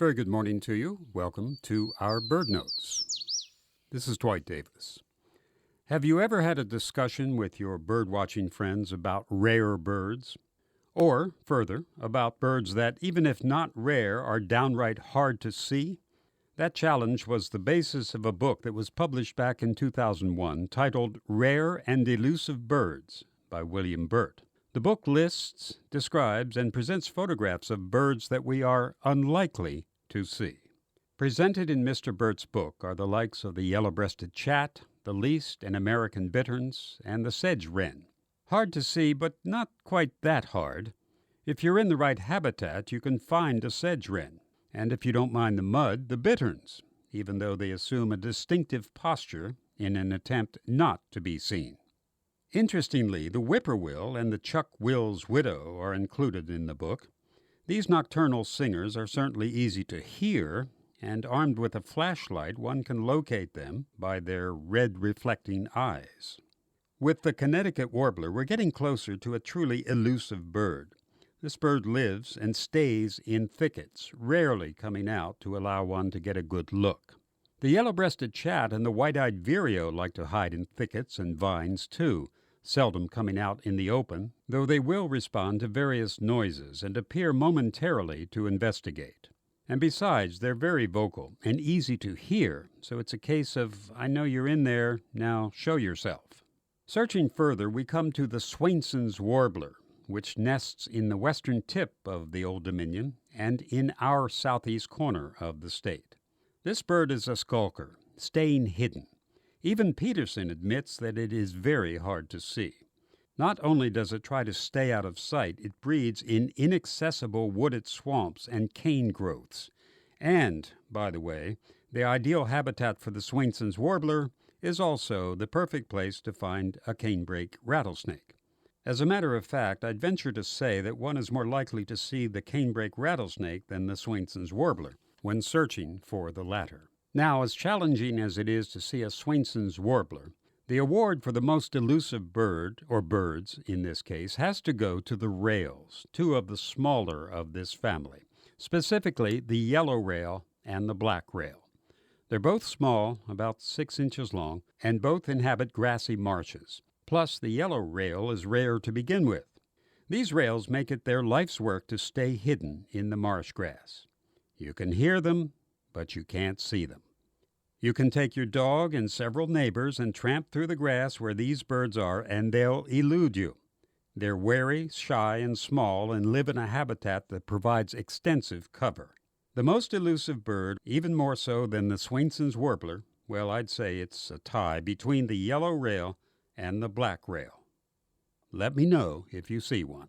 Very good morning to you. Welcome to our Bird Notes. This is Dwight Davis. Have you ever had a discussion with your bird-watching friends about rare birds? Or, further, about birds that, even if not rare, are downright hard to see? That challenge was the basis of a book that was published back in 2001 titled Rare and Elusive Birds by William Burt. The book lists, describes, and presents photographs of birds that we are unlikely to see. Presented in Mr. Burt's book are the likes of the yellow-breasted chat, the least and American bitterns, and the sedge wren. Hard to see, but not quite that hard. If you're in the right habitat, you can find a sedge wren. And if you don't mind the mud, the bitterns, even though they assume a distinctive posture in an attempt not to be seen. Interestingly, the whippoorwill and the chuck-will's widow are included in the book. These nocturnal singers are certainly easy to hear, and armed with a flashlight, one can locate them by their red-reflecting eyes. With the Connecticut warbler, we're getting closer to a truly elusive bird. This bird lives and stays in thickets, rarely coming out to allow one to get a good look. The yellow-breasted chat and the white-eyed vireo like to hide in thickets and vines, too, seldom coming out in the open, though they will respond to various noises and appear momentarily to investigate. And besides, they're very vocal and easy to hear, so it's a case of, I know you're in there, now show yourself. Searching further, we come to the Swainson's warbler, which nests in the western tip of the Old Dominion and in our southeast corner of the state. This bird is a skulker, staying hidden. Even Peterson admits that it is very hard to see. Not only does it try to stay out of sight, it breeds in inaccessible wooded swamps and cane growths. And, by the way, the ideal habitat for the Swainson's warbler is also the perfect place to find a canebrake rattlesnake. As a matter of fact, I'd venture to say that one is more likely to see the canebrake rattlesnake than the Swainson's warbler when searching for the latter. Now, as challenging as it is to see a Swainson's warbler, the award for the most elusive bird, or birds in this case, has to go to the rails, two of the smaller of this family, specifically the yellow rail and the black rail. They're both small, about 6 inches long, and both inhabit grassy marshes. Plus, the yellow rail is rare to begin with. These rails make it their life's work to stay hidden in the marsh grass. You can hear them, but you can't see them. You can take your dog and several neighbors and tramp through the grass where these birds are, and they'll elude you. They're wary, shy, and small, and live in a habitat that provides extensive cover. The most elusive bird, even more so than the Swainson's warbler, well, I'd say it's a tie between the yellow rail and the black rail. Let me know if you see one.